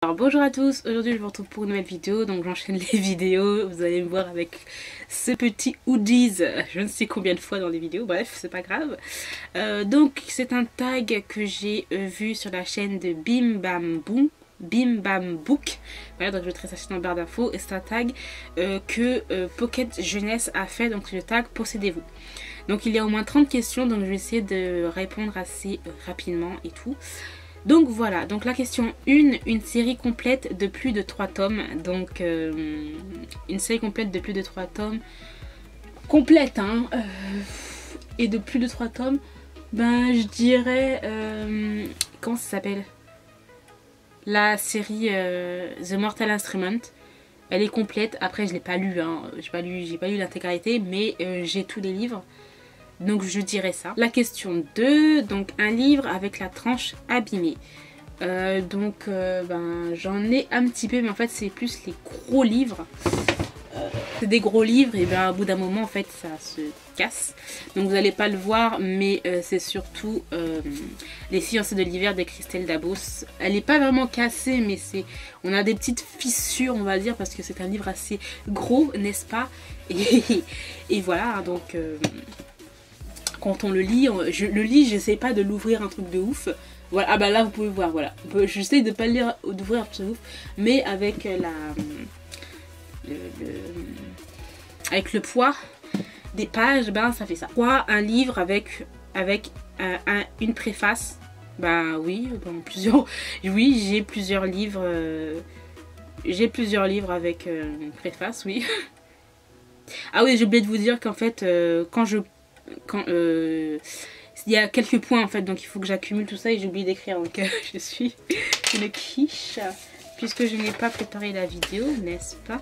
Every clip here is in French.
Alors bonjour à tous, aujourd'hui je vous retrouve pour une nouvelle vidéo, donc j'enchaîne les vidéos, vous allez me voir avec ce petit hoodies, je ne sais combien de fois dans les vidéos, bref c'est pas grave. Donc c'est un tag que j'ai vu sur la chaîne de Bim Bam Book, voilà, donc je mettrai ça dans la barre d'infos, et c'est un tag que Pocket Jeunesse a fait, donc le tag possédez-vous. Donc il y a au moins 30 questions, donc je vais essayer de répondre assez rapidement et tout. Donc voilà, donc la question 1, une série complète de plus de 3 tomes. Donc une série complète de plus de 3 tomes. Complète hein, et de plus de 3 tomes. Ben je dirais, comment ça s'appelle? La série The Mortal Instrument. Elle est complète, après je l'ai pas lu, hein. j'ai pas lu l'intégralité, mais j'ai tous les livres. Donc je dirais ça. La question 2, donc un livre avec la tranche abîmée. Ben, j'en ai un petit peu, mais en fait c'est plus les gros livres. C'est des gros livres et ben, au bout d'un moment en fait ça se casse. Donc vous n'allez pas le voir, mais c'est surtout Les fiancés de l'hiver de Christelle Dabos. Elle n'est pas vraiment cassée, mais on a des petites fissures on va dire, parce que c'est un livre assez gros, n'est-ce pas? Et voilà, donc... quand on le lit, j'essaie pas de l'ouvrir un truc de ouf. Voilà, ah bah là vous pouvez voir, voilà. J'essaie de pas le lire, d'ouvrir un truc de ouf, mais avec avec le poids des pages, ben ça fait ça. Quoi, un livre avec une préface? Ben oui, bon, oui, j'ai plusieurs livres. J'ai plusieurs livres avec une préface, oui. Ah oui, j'ai oublié de vous dire qu'en fait, il y a quelques points en fait, donc il faut que j'accumule tout ça et j'ai oublié d'écrire, donc je suis une quiche puisque je n'ai pas préparé la vidéo, n'est-ce pas?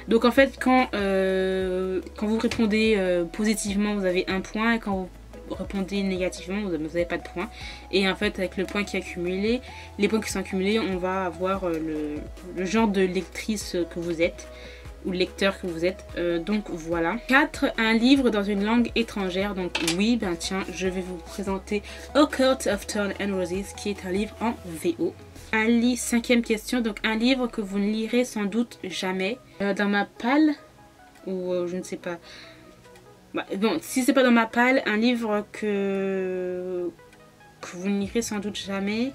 Donc en fait quand vous répondez positivement vous avez un point, et quand vous répondez négativement vous n'avez pas de point. Et en fait avec le point qui est accumulé, les points qui sont accumulés, on va avoir le genre de lectrice que vous êtes ou lecteur que vous êtes, donc voilà. 4, un livre dans une langue étrangère. Donc oui, ben tiens, je vais vous présenter A Court of Thorns and Roses, qui est un livre en VO. 5e question, donc un livre que vous ne lirez sans doute jamais. Dans ma palle, ou je ne sais pas. Bah, bon, si c'est pas dans ma palle, un livre que vous ne lirez sans doute jamais.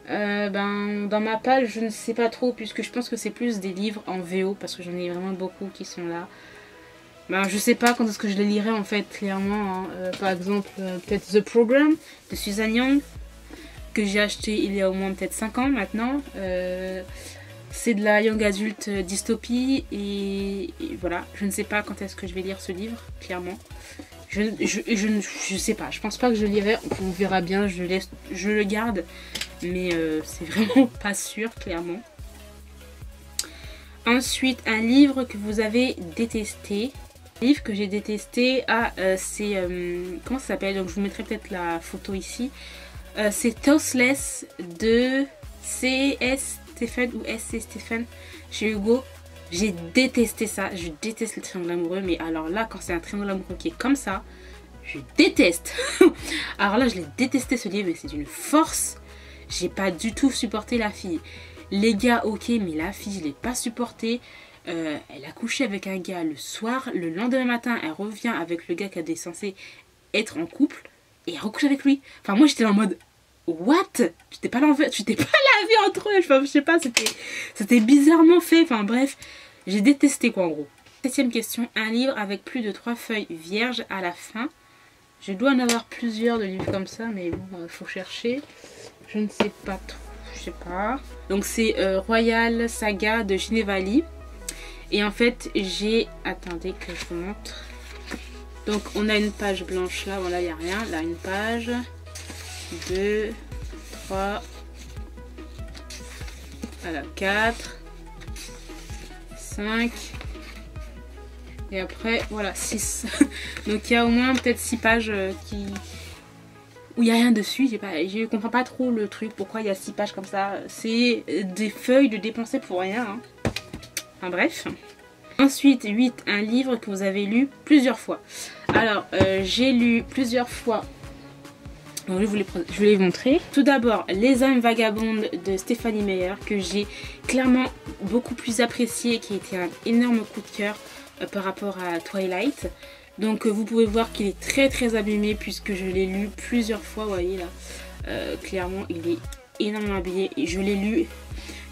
Ben, dans ma palle, je ne sais pas trop, puisque je pense que c'est plus des livres en VO, parce que j'en ai vraiment beaucoup qui sont là. Ben, je sais pas quand est-ce que je les lirai en fait, clairement. Hein. Par exemple, peut-être The Program de Susan Young, que j'ai acheté il y a au moins peut-être 5 ans maintenant. C'est de la young adult dystopie, et voilà. Je ne sais pas quand est-ce que je vais lire ce livre, clairement. Je sais pas, je pense pas que je le lirai, on verra bien, je le garde, mais c'est vraiment pas sûr, clairement. Ensuite, un livre que vous avez détesté. Un livre que j'ai détesté, c'est, comment ça s'appelle? Donc je vous mettrai peut-être la photo ici. C'est Toothless de C.S. Stephen ou S.C. Stephen chez Hugo. J'ai détesté ça, je déteste le triangle amoureux, mais alors là quand c'est un triangle amoureux qui est comme ça, je déteste. Alors là je l'ai détesté ce livre, mais c'est d'une force. J'ai pas du tout supporté la fille. Les gars ok, mais la fille je l'ai pas supporté. Elle a couché avec un gars le soir, le lendemain matin elle revient avec le gars qui est censé être en couple et elle recouche avec lui. Enfin moi j'étais en mode what? Tu t'es pas lavé entre eux, enfin, je sais pas, c'était bizarrement fait, enfin bref, j'ai détesté quoi en gros. 7e question, un livre avec plus de 3 feuilles vierges à la fin. Je dois en avoir plusieurs de livres comme ça, mais bon, faut chercher. Je ne sais pas trop, je sais pas. Donc c'est Royal Saga de Ginevali. Et en fait j'ai, attendez que je vous montre. Donc on a une page blanche là, voilà, il n'y a rien. Là une page, 2, 3, voilà, 4, 5, et après voilà 6. Donc il y a au moins peut-être 6 pages où il n'y a rien dessus. Je comprends pas trop le truc, pourquoi il y a 6 pages comme ça. C'est des feuilles de dépenser pour rien, hein. Enfin bref. Ensuite 8, un livre que vous avez lu plusieurs fois. Alors j'ai lu plusieurs fois Donc je vais les montrer. Tout d'abord, Les âmes vagabondes de Stephanie Meyer, que j'ai clairement beaucoup plus apprécié, qui a été un énorme coup de cœur par rapport à Twilight. Donc vous pouvez voir qu'il est très très abîmé puisque je l'ai lu plusieurs fois, vous voyez là. Clairement il est énormément abîmé et je l'ai lu.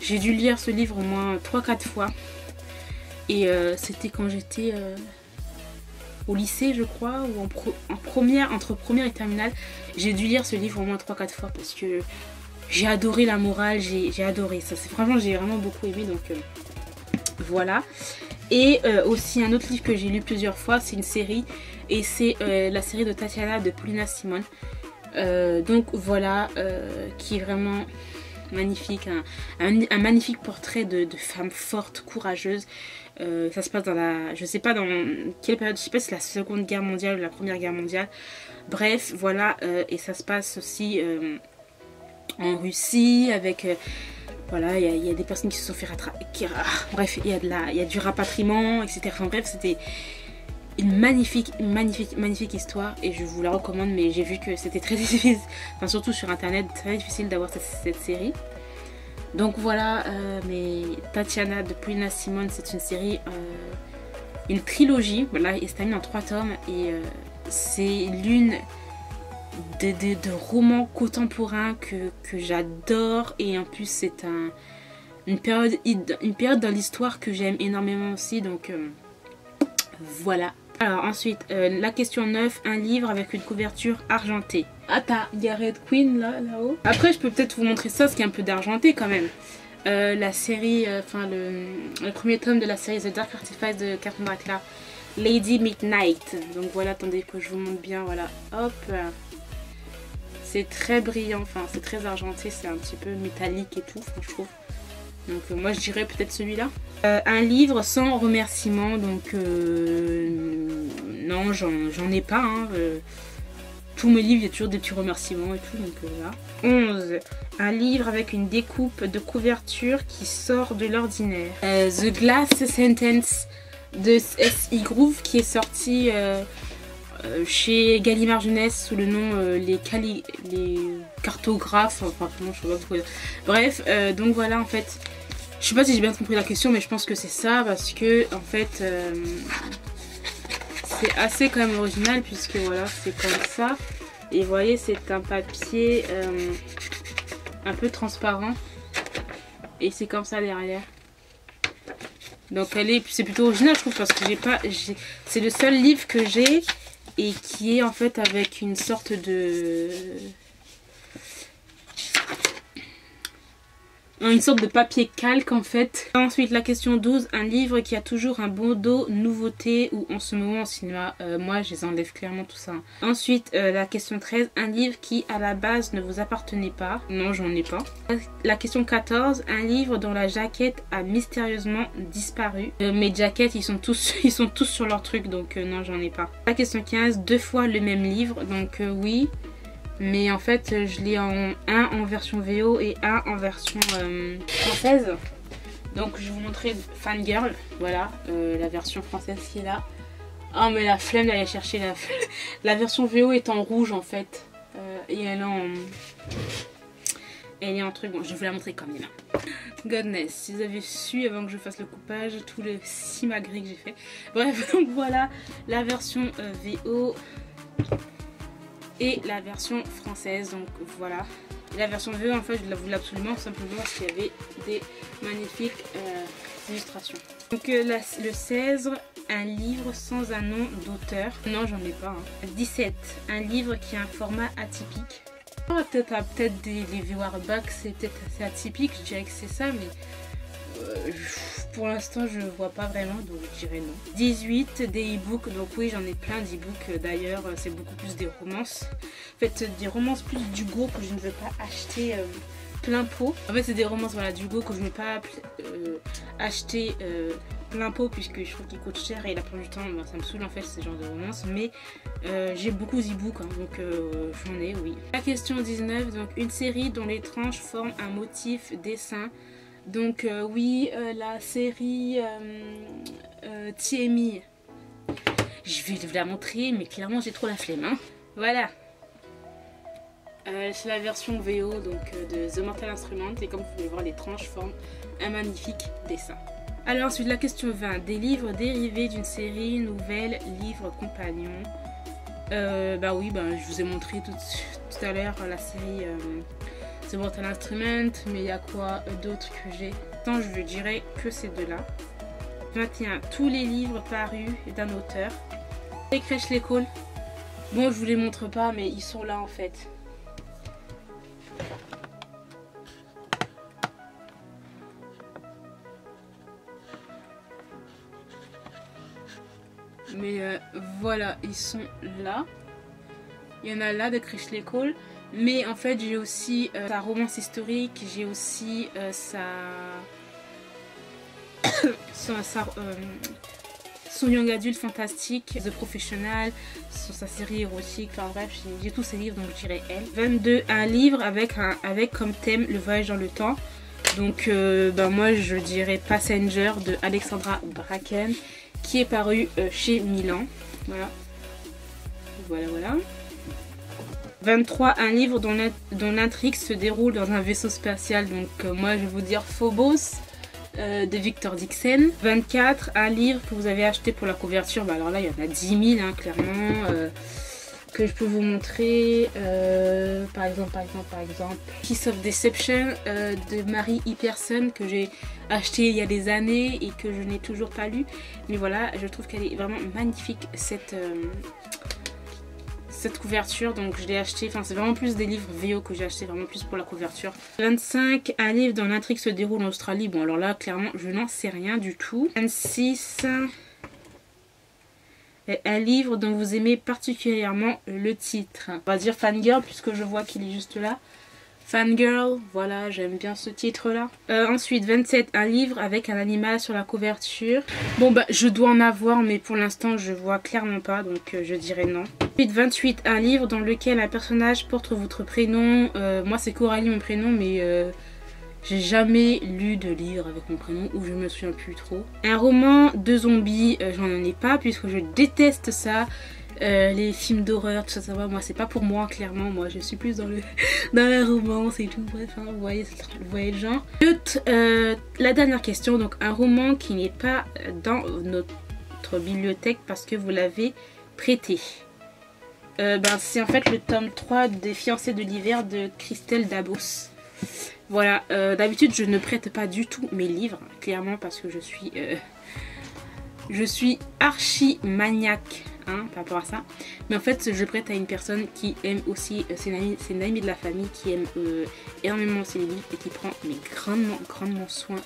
J'ai dû lire ce livre au moins 3-4 fois. Et c'était quand j'étais au lycée je crois, ou en première, entre première et terminale. J'ai dû lire ce livre au moins 3-4 fois parce que j'ai adoré la morale, j'ai adoré ça. Franchement j'ai vraiment beaucoup aimé, donc voilà. Et aussi un autre livre que j'ai lu plusieurs fois, c'est une série. Et c'est la série de Tatiana de Paulina Simon. Donc voilà, qui est vraiment magnifique. Un magnifique portrait de femme forte, courageuse. Ça se passe dans la... Je sais pas dans quelle période, je sais pas si c'est la Seconde Guerre mondiale ou la Première Guerre mondiale. Bref, voilà. Et ça se passe aussi en Russie avec... voilà, il y a des personnes qui se sont fait rattraper. Bref, il y a du rapatriement, etc. Enfin bref, c'était une magnifique histoire et je vous la recommande, mais j'ai vu que c'était très difficile, enfin surtout sur internet, très difficile d'avoir cette série. Donc voilà, mais Tatiana de Paulina Simon, c'est une série, une trilogie, voilà, et c'est terminé en 3 tomes et c'est l'une de romans contemporains que j'adore, et en plus c'est une période dans l'histoire que j'aime énormément aussi, donc voilà. Alors ensuite, la question 9, un livre avec une couverture argentée. Ah t'as Red Queen là-haut. Après je peux peut-être vous montrer ça, ce qui est un peu d'argenté quand même. La série, enfin le premier tome de la série The Dark Artifice de Catherine Brackler, Lady Midnight. Donc voilà, attendez que je vous montre bien, voilà, hop. C'est très brillant, enfin c'est très argenté, c'est un petit peu métallique et tout, je trouve. Donc moi je dirais peut-être celui-là. Un livre sans remerciement, donc non, j'en ai pas. Hein, tous mes livres, il y a toujours des petits remerciements et tout, donc voilà. 11. Un livre avec une découpe de couverture qui sort de l'ordinaire. The Glass Sentence de S.I. Groove, qui est sorti chez Gallimard Jeunesse sous le nom les cartographes, enfin je sais pas pourquoi. Bref, donc voilà, en fait, je sais pas si j'ai bien compris la question, mais je pense que c'est ça, parce que en fait c'est assez quand même original, puisque voilà, c'est comme ça, et vous voyez, c'est un papier un peu transparent et c'est comme ça derrière. Donc c'est plutôt original je trouve, parce que c'est le seul livre que j'ai et qui est en fait avec une sorte de papier calque en fait. Ensuite la question 12, un livre qui a toujours un bon dos, nouveauté ou en ce moment au cinéma. Moi je les enlève clairement tout ça. Ensuite la question 13, un livre qui à la base ne vous appartenait pas. Non, j'en ai pas. La question 14, un livre dont la jaquette a mystérieusement disparu. Mes jaquettes ils sont tous sur leur truc, donc non, j'en ai pas. La question 15, 2 fois le même livre, donc oui. Mais en fait je l'ai un en version VO et un en version française. Donc je vais vous montrer Fangirl. Voilà la version française qui est là. Oh mais la flemme d'aller chercher la version VO est en rouge en fait. Et elle est en truc. Bon, je vais vous la montrer comme il est là. Goodness, si vous avez su avant que je fasse le coupage tout le simagrée que j'ai fait. Bref, donc voilà la version VO et la version française, donc voilà. Et la version VO en fait je la voulais absolument simplement parce qu'il y avait des magnifiques illustrations. Donc le 16, un livre sans un nom d'auteur. Non, j'en ai pas. Hein. 17, un livre qui a un format atypique. Peut-être des Warbucks, c'est peut-être assez atypique, je dirais que c'est ça, mais pour l'instant je vois pas vraiment, donc je dirais non. 18, des e-books, donc oui j'en ai plein d'e-books d'ailleurs, c'est beaucoup plus des romances. En fait des romances plus d'Hugo que je ne veux pas acheter plein pot. En fait c'est des romances voilà, d'Hugo que je ne veux pas acheter plein pot, puisque je trouve qu'ils coûtent cher et la plupart du temps ben, ça me saoule en fait ce genre de romances, mais j'ai beaucoup d'e-books hein, donc j'en ai, oui. La question 19, donc une série dont les tranches forment un motif dessin. Donc oui, la série TMI, je vais vous la montrer, mais clairement j'ai trop la flemme. Hein. Voilà. C'est la version VO donc, de The Mortal Instrument et comme vous pouvez voir les tranches forment un magnifique dessin. Alors ensuite la question 20, des livres dérivés d'une série, nouvelle, livre, compagnon. Bah oui, je vous ai montré tout à l'heure la série The Mortal Instrument, mais il y a quoi d'autre que j'ai? Tant je dirais que ces deux-là. 21, tous les livres parus d'un auteur. Les Crèche l'école. Bon, je vous les montre pas, mais ils sont là en fait. Mais voilà, ils sont là. Il y en a là de Crèche l'école. Mais en fait, j'ai aussi sa romance historique. J'ai aussi son young adulte fantastique, The Professional, sa série érotique. Enfin bref, j'ai tous ces livres, donc je dirais elle. 22, un livre avec comme thème le voyage dans le temps. Donc moi je dirais Passenger de Alexandra Bracken, qui est paru chez Milan. Voilà. Voilà. 23, un livre dont l'intrigue se déroule dans un vaisseau spatial. Donc moi je vais vous dire Phobos de Victor Dixon. 24, un livre que vous avez acheté pour la couverture. Alors là il y en a 10 000 hein, clairement. Que je peux vous montrer. Par exemple. Kiss of Deception de Mary E. Pearson, que j'ai acheté il y a des années et que je n'ai toujours pas lu. Mais voilà, je trouve qu'elle est vraiment magnifique cette couverture, donc je l'ai acheté. Enfin, c'est vraiment plus des livres VO que j'ai acheté, vraiment plus pour la couverture. 25, un livre dont l'intrigue se déroule en Australie. Bon, alors là, clairement, je n'en sais rien du tout. 26, un livre dont vous aimez particulièrement le titre. On va dire Fangirl, puisque je vois qu'il est juste là. Fangirl, voilà, j'aime bien ce titre-là. Ensuite, 27, un livre avec un animal sur la couverture. Bon, je dois en avoir, mais pour l'instant, je vois clairement pas, donc je dirais non. Ensuite, 28, un livre dans lequel un personnage porte votre prénom. Moi, c'est Coralie, mon prénom, mais j'ai jamais lu de livre avec mon prénom, ou je me souviens plus trop. Un roman de zombies, j'en ai pas, puisque je déteste ça. Les films d'horreur, tout ça, ça va, moi c'est pas pour moi clairement, moi je suis plus dans la romance et tout, bref, hein, vous voyez le genre. La dernière question, donc un roman qui n'est pas dans notre bibliothèque parce que vous l'avez prêté. C'est en fait le tome 3 des Fiancés de l'hiver de Christelle Dabos. Voilà, d'habitude je ne prête pas du tout mes livres, clairement parce que je suis archi maniaque hein, par rapport à ça. Mais en fait je prête à une personne qui aime aussi, c'est une amie de la famille qui aime énormément aussi les livres et qui prend mais grandement soin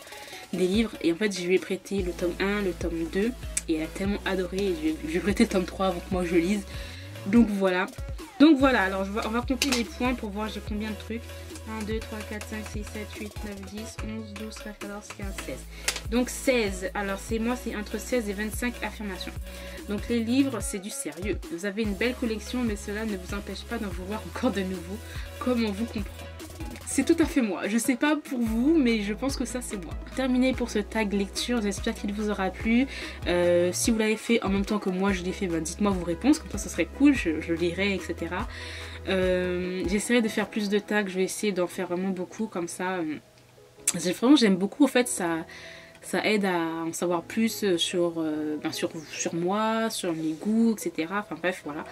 des livres. Et en fait je lui ai prêté le tome 1, le tome 2 et elle a tellement adoré et je lui ai prêté le tome 3 avant que moi je lise. Donc voilà, alors on va compter les points pour voir j'ai combien de trucs. 1, 2, 3, 4, 5, 6, 7, 8, 9, 10, 11, 12, 13, 14, 15, 16. Donc 16. Alors moi c'est entre 16 et 25 affirmations. Donc les livres c'est du sérieux. Vous avez une belle collection mais cela ne vous empêche pas d'en vouloir encore de nouveaux comme on vous comprend. C'est tout à fait moi. Je sais pas pour vous mais je pense que ça c'est moi. Terminé pour ce tag lecture. J'espère qu'il vous aura plu. Si vous l'avez fait en même temps que moi je l'ai fait, dites-moi vos réponses. Comme ça serait cool. Je lirai etc. J'essaierai de faire plus de tags, je vais essayer d'en faire vraiment beaucoup comme ça. Vraiment j'aime beaucoup en fait, ça aide à en savoir plus sur moi, sur mes goûts, etc. Enfin bref voilà.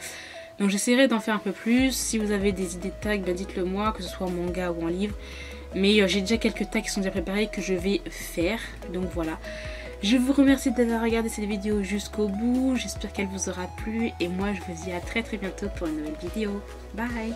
Donc j'essaierai d'en faire un peu plus. Si vous avez des idées de tags, dites-le moi, que ce soit en manga ou en livre. Mais j'ai déjà quelques tags qui sont déjà préparés que je vais faire. Donc voilà. Je vous remercie d'avoir regardé cette vidéo jusqu'au bout. J'espère qu'elle vous aura plu. Et moi je vous dis à très bientôt pour une nouvelle vidéo. Bye!